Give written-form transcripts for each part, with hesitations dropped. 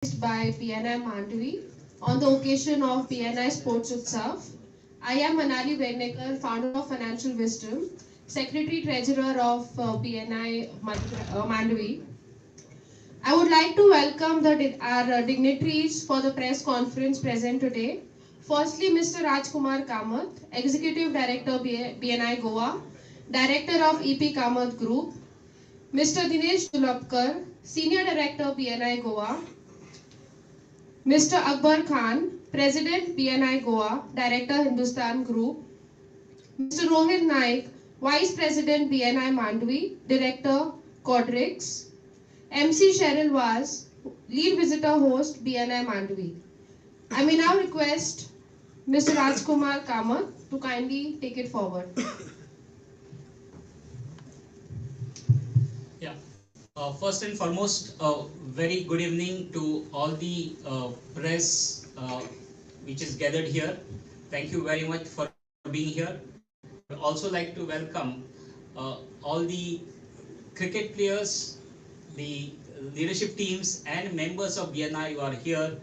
by PNI Mandvi on the occasion of PNI Sports Utsav. I am Manali Vegnekar, founder of Financial Wisdom, Secretary Treasurer of PNI Mandvi. I would like to welcome our dignitaries for the press conference present today. Firstly, Mr. Rajkumar Kamath, Executive Director BNI Goa, Director of EP Kamath Group, Mr. Dinesh Dulapkar, Senior Director BNI Goa, Mr. Akbar Khan, President BNI Goa, Director Hindustan Group, Mr. Rohit Naik, Vice President BNI Mandvi, Director Quadrix, MC Cheryl Vaz, Lead Visitor Host BNI Mandvi. I may now request Mr. Rajkumar Kamath to kindly take it forward. Yeah. First and foremost, very good evening to all the press which is gathered here. Thank you very much for being here. I would also like to welcome all the cricket players, the leadership teams and members of BNI who are here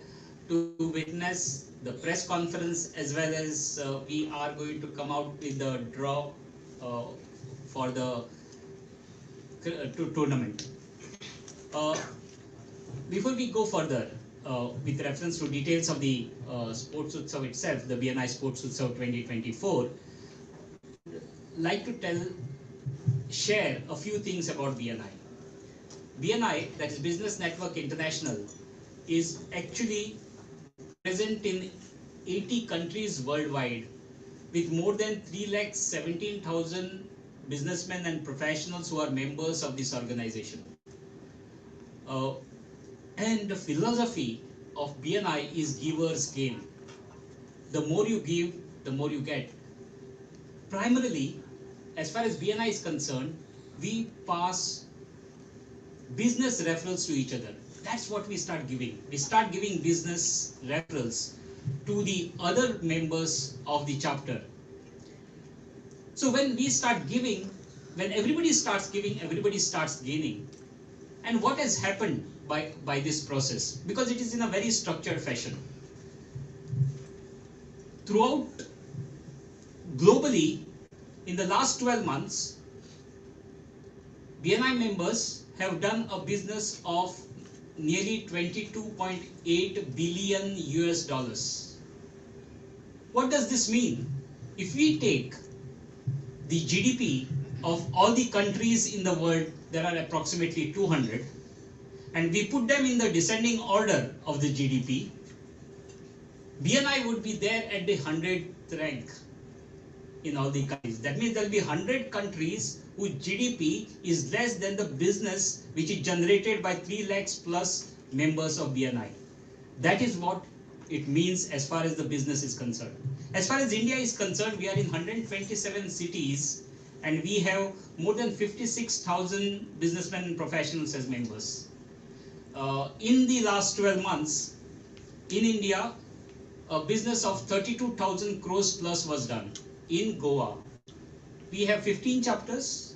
to witness the press conference, as well as we are going to come out with the draw for the tournament. Before we go further, with reference to details of the Sports Utsav itself, the BNI Sports Utsav 2024, like to share a few things about BNI. BNI, that is Business Network International, is actually present in 80 countries worldwide, with more than 3,17,000 businessmen and professionals who are members of this organization. And the philosophy of BNI is giver's gain. The more you give, the more you get. Primarily, as far as BNI is concerned, we pass business referrals to each other. That's what we start giving. We start giving business referrals to the other members of the chapter. So when we start giving, when everybody starts giving, everybody starts gaining. And what has happened by this process? Because it is in a very structured fashion. Throughout, globally, in the last 12 months, BNI members have done a business of nearly 22.8 billion US dollars. What does this mean? If we take the GDP of all the countries in the world, there are approximately 200, and we put them in the descending order of the GDP, BNI would be there at the 100th rank in all the countries. That means there will be 100 countries whose GDP is less than the business which is generated by 3 lakhs plus members of BNI. That is what it means as far as the business is concerned. As far as India is concerned, we are in 127 cities and we have more than 56,000 businessmen and professionals as members. In the last 12 months, in India, a business of 32,000 crores plus was done. In Goa, we have 15 chapters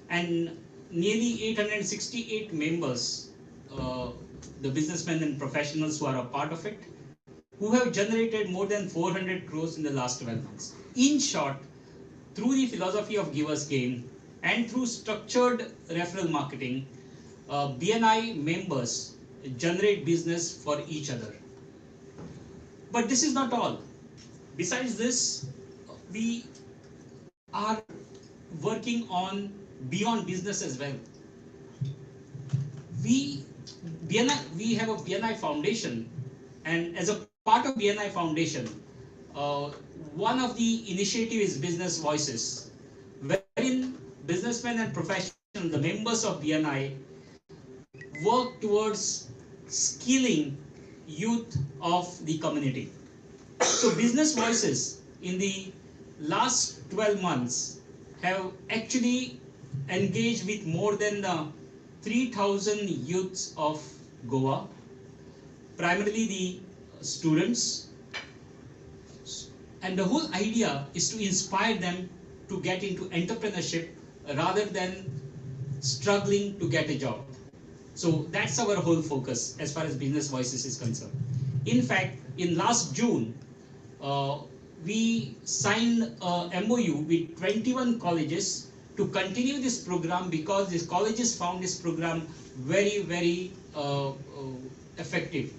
and nearly 868 members, the businessmen and professionals who are a part of it, who have generated more than 400 crores in the last 12 months. In short, through the philosophy of giver's gain and through structured referral marketing, BNI members generate business for each other. But this is not all. Besides this, we are working on beyond business as well. We have a BNI foundation, and as a part of BNI foundation, one of the initiative is Business Voices, wherein businessmen and professionals, the members of BNI, work towards skilling youth of the community. So Business Voices in the last 12 months have actually engaged with more than 3,000 youths of Goa, primarily the students, and the whole idea is to inspire them to get into entrepreneurship rather than struggling to get a job. So that's our whole focus as far as Business Voices is concerned. In fact, in last June, uh, we signed a MOU with 21 colleges to continue this program because these colleges found this program very, very effective,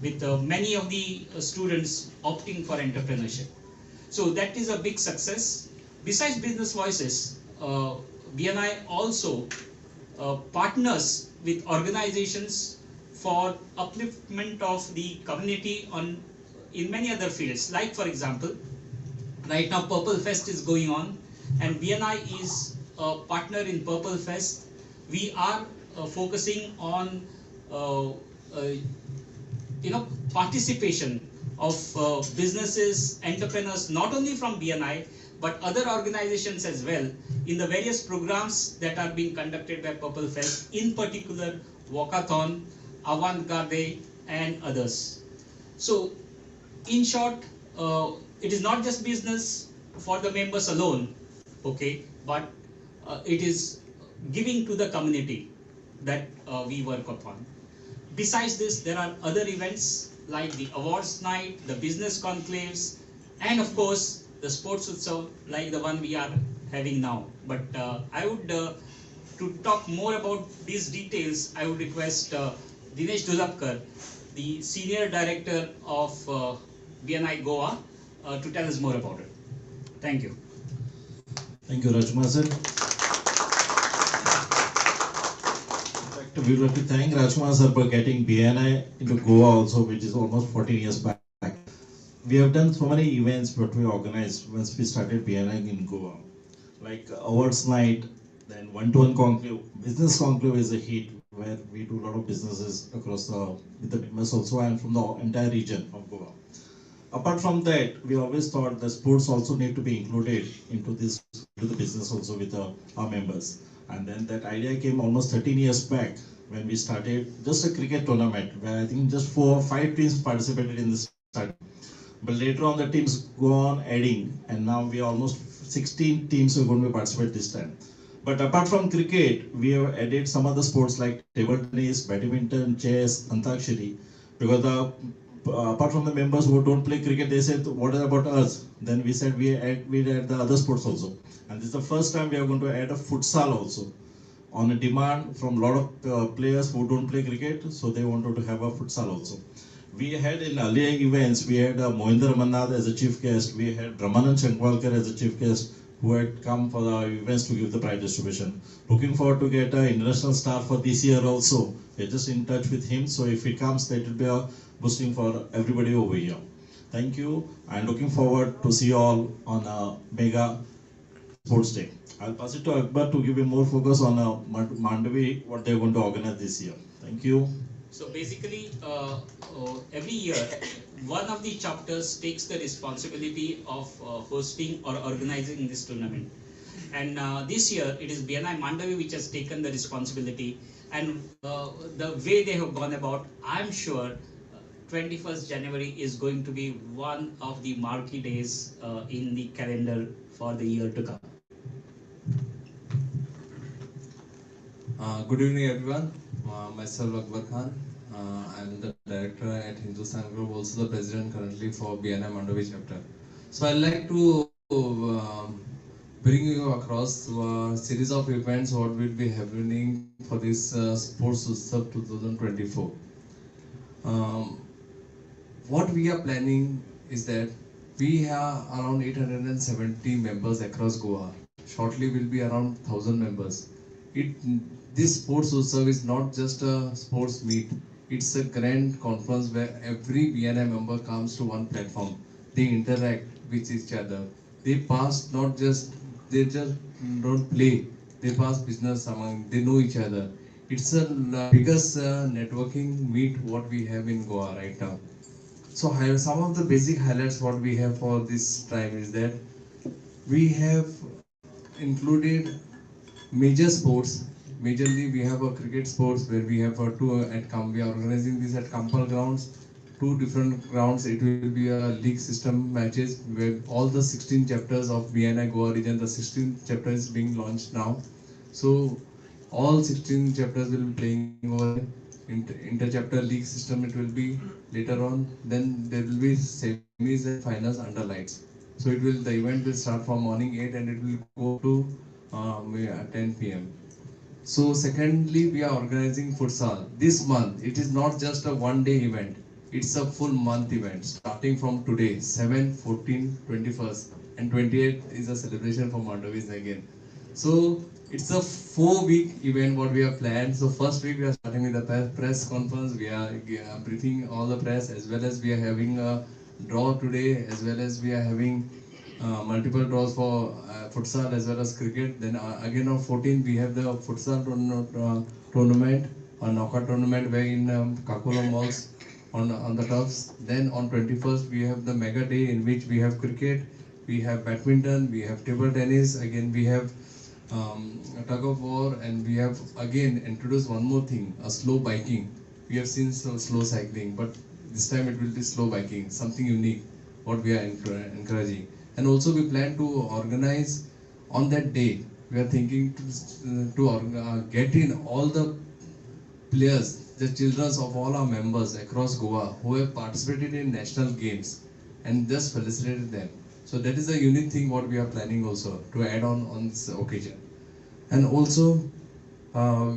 with many of the students opting for entrepreneurship. So that is a big success. Besides Business Voices, BNI also partners with organizations for upliftment of the community on in many other fields. Like for example, right now Purple Fest is going on, and BNI is a partner in Purple Fest. We are focusing on uh, uh, participation of businesses, entrepreneurs, not only from BNI but other organizations as well, in the various programs that are being conducted by Purple Fest, in particular Walkathon, Avant-Garde, and others. So, in short, it is not just business for the members alone, okay, but it is giving to the community that we work upon. Besides this, there are other events like the awards night, the business conclaves, and of course the sports utsav like the one we are having now. But I would, to talk more about these details, I would request Dinesh Dulapkar, the Senior Director of BNI Goa, to tell us more about it. Thank you. Thank you, Rajkumar sir. We would like to thank Rajkumar sir for getting BNI into Goa also, which is almost 14 years back. We have done so many events what we organized once we started BNI in Goa, like awards night, then one-to-one conclave. Business conclave is a hit where we do a lot of businesses across with the members also and from the entire region of Goa. Apart from that, we always thought the sports also need to be included into this, to the business also with our members. And then that idea came almost 13 years back when we started just a cricket tournament where I think just 4 or 5 teams participated in this start. But later on the teams go on adding, and now we are almost 16 teams who are going to participate this time. But apart from cricket, we have added some other sports like table tennis, badminton, chess, antakshari, because apart from the members who don't play cricket, they said, what about us? Then we said we add the other sports also. And this is the first time we are going to add a futsal also, on a demand from a lot of players who don't play cricket, so they wanted to have a futsal also. We had in earlier events, we had Mohinder Ramannath as a chief guest, we had Ramanand Shankwalkar as a chief guest, who had come for the events to give the prize distribution. Looking forward to get an international star for this year also. We're just in touch with him, so if he comes, that will be a boosting for everybody over here. Thank you, and looking forward to see you all on a mega sports day. I'll pass it to Akbar to give you more focus on Mandavi, what they're going to organize this year. Thank you. So basically, every year, one of the chapters takes the responsibility of hosting or organizing this tournament. And this year, it is BNI Mandavi which has taken the responsibility. And the way they have gone about, I'm sure 21st January is going to be one of the marquee days in the calendar for the year to come. Good evening, everyone. Myself Akbar Khan. I'm the director at Hindustan Group, also the president currently for BNI Mandavi chapter. So I'd like to bring you across a series of events what will be happening for this Sports Utsav 2024. What we are planning is that we have around 870 members across Goa. Shortly will be around 1000 members. This Sports Utsav is not just a sports meet. It's a grand conference where every BNI member comes to one platform. They interact with each other. They pass they just don't play. They pass business among. They know each other. It's the biggest networking meet what we have in Goa right now. So some of the basic highlights what we have for this time is that we have included major sports. Majorly, we have a cricket sports where we have we are organizing this at Kampal grounds. 2 different grounds. It will be a league system matches where all the 16 chapters of BNI Goa region, the 16th chapter is being launched now. So All 16 chapters will be playing over there. Inter-chapter league system it will be later on. Then there will be semis and finals under lights. So the event will start from morning 8 and it will go up to 10 p.m. So secondly, we are organizing futsal this month. It is not just a one-day event. It's a full month event starting from today, 7, 14, 21st, and 28th is a celebration for Mandavis again. So it's a 4-week event what we have planned. So first week we are starting with the press conference. We are briefing all the press, as well as we are having a draw today, as well as we are having multiple draws for futsal as well as cricket. Then again on 14th we have the futsal tournament, a knockout tournament where in Kakola malls on the turfs. Then on 21st we have the mega day in which we have cricket, we have badminton, we have table tennis, again we have a tug of war, and we have again introduced one more thing, a slow biking. We have seen slow cycling, but this time it will be slow biking, something unique what we are encouraging. And also we plan to organize on that day, we are thinking to get in all the players, the children of all our members across Goa who have participated in national games, and just felicitate them. So that is a unique thing what we are planning also to add on this occasion. And also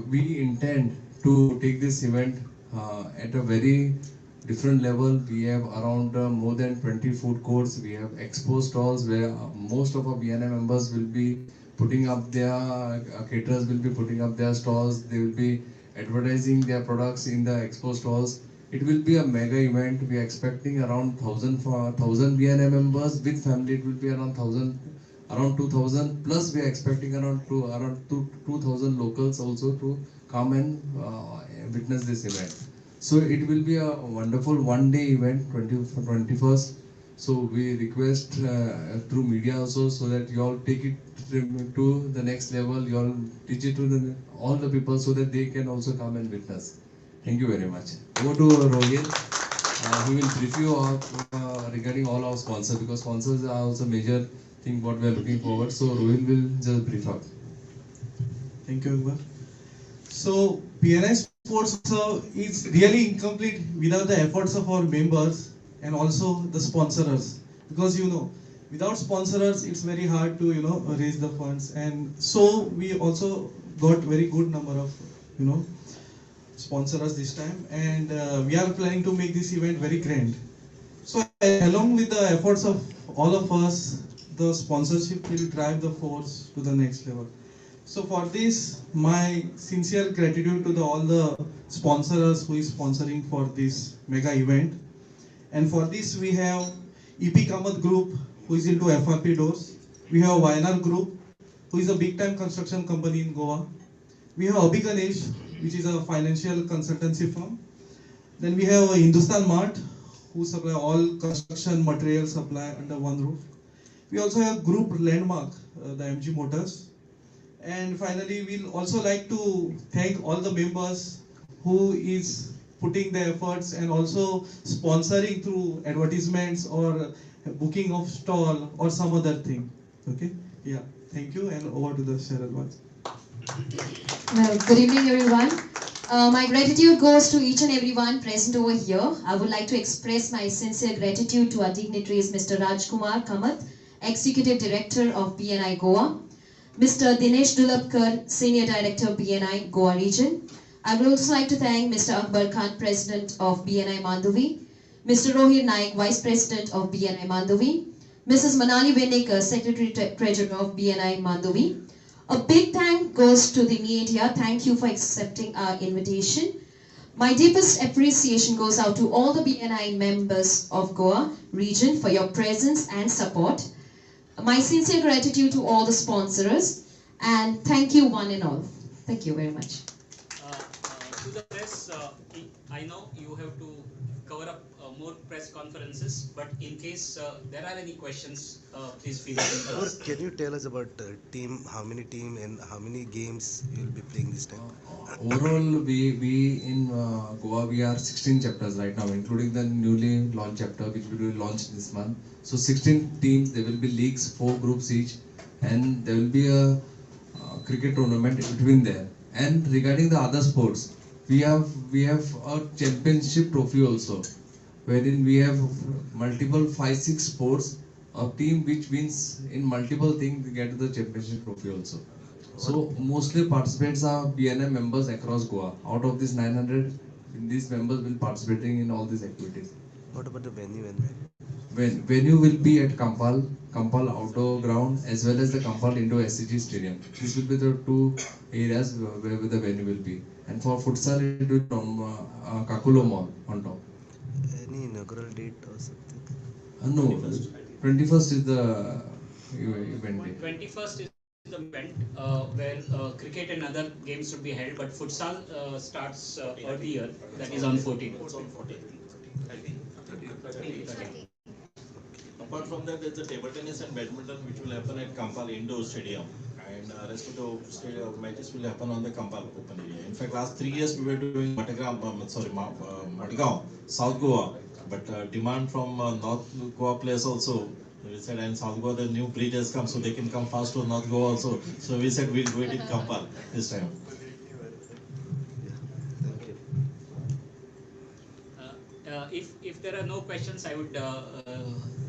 we intend to take this event at a very different level. We have around more than 20 food courts. We have expo stalls where most of our BNI members will be putting up their caterers will be putting up their stalls. They will be advertising their products in the expo stalls. It will be a mega event. We are expecting around 1,000 BNI members with family. It will be around 1,000, around 2,000. Plus, we are expecting around 2,000 locals also to come and witness this event. So it will be a wonderful one-day event, 21st. So we request through media also, so that you all take it to the next level. You all teach it to all the people so that they can also come and witness. Thank you very much. Over to Rohit. He will brief you regarding all our sponsors, because sponsors are also major thing what we are looking forward. So Rohit will just brief up. Thank you, Akbar. So PNI Sports is really incomplete without the efforts of our members and also the sponsors, because without sponsors it's very hard to raise the funds, and so we also got very good number of sponsors this time, and we are planning to make this event very grand. So along with the efforts of all of us, the sponsorship will drive the force to the next level. So for this, my sincere gratitude to all the sponsors who is sponsoring for this mega event. And for this we have EP Kamath Group, who is into FRP doors. We have YNR Group, who is a big time construction company in Goa. We have Abhi Ganesh, which is a financial consultancy firm. Then we have Hindustan Mart, who supply all construction material supply under one roof. We also have Group Landmark, the MG Motors. And finally, we'll also like to thank all the members who is putting their efforts and also sponsoring through advertisements or booking of stall or some other thing. Okay? Yeah. Thank you, and over to the Cheryl once. Well, good evening, everyone. My gratitude goes to each and everyone present over here. I would like to express my sincere gratitude to our dignitaries, Mr. Rajkumar Kamath, Executive Director of BNI Goa, Mr. Dinesh Dulapkar, Senior Director of BNI Goa Region. I would also like to thank Mr. Akbar Khan, President of BNI Mandavi, Mr. Rohit Naik, Vice President of BNI Mandavi, Mrs. Manali Venekar, Secretary Treasurer of BNI Mandavi. A big thank goes to the media. Thank you for accepting our invitation. My deepest appreciation goes out to all the BNI members of Goa region for your presence and support. My sincere gratitude to all the sponsors, and thank you one and all. Thank you very much. To the press, I know you have to cover up more press conferences, but in case there are any questions, please feel free to ask. Can you tell us about team, how many team and how many games you will be playing this time? Overall, we in Goa, we are 16 chapters right now, including the newly launched chapter which will be launched this month. So 16 teams, there will be leagues, 4 groups each, and there will be a cricket tournament between there. And regarding the other sports, we have a championship trophy also, wherein we have multiple 5-6 sports. A team which wins in multiple things get the championship trophy also. So mostly participants are BNI members across Goa. Out of these 900, these members will participating in all these activities. What about the venue? Venue will be at Kampal outdoor ground as well as the Kampal indoor SCG stadium. This will be the two areas where the venue will be. And for futsal, it will be on Kakulo Mall on top. Any inaugural date or something? No, 21st is the event day. 21st is the event where cricket and other games should be held, but futsal starts earlier, that is on 14th. It's on 14th. 13th. Apart from that, there's the table tennis and badminton which will happen at Kampal Indoor Stadium, and rest of the stadium matches will happen on the Kampal open area. In fact, last 3 years we were doing Matgaon, South Goa, but demand from North Goa players also. We said, and South Goa the new bridge has come, so they can come fast to North Goa also. So we said we'll do it in Kampal this time. Thank you. If there are no questions, I would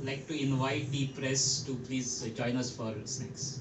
like to invite the press to please join us for snacks.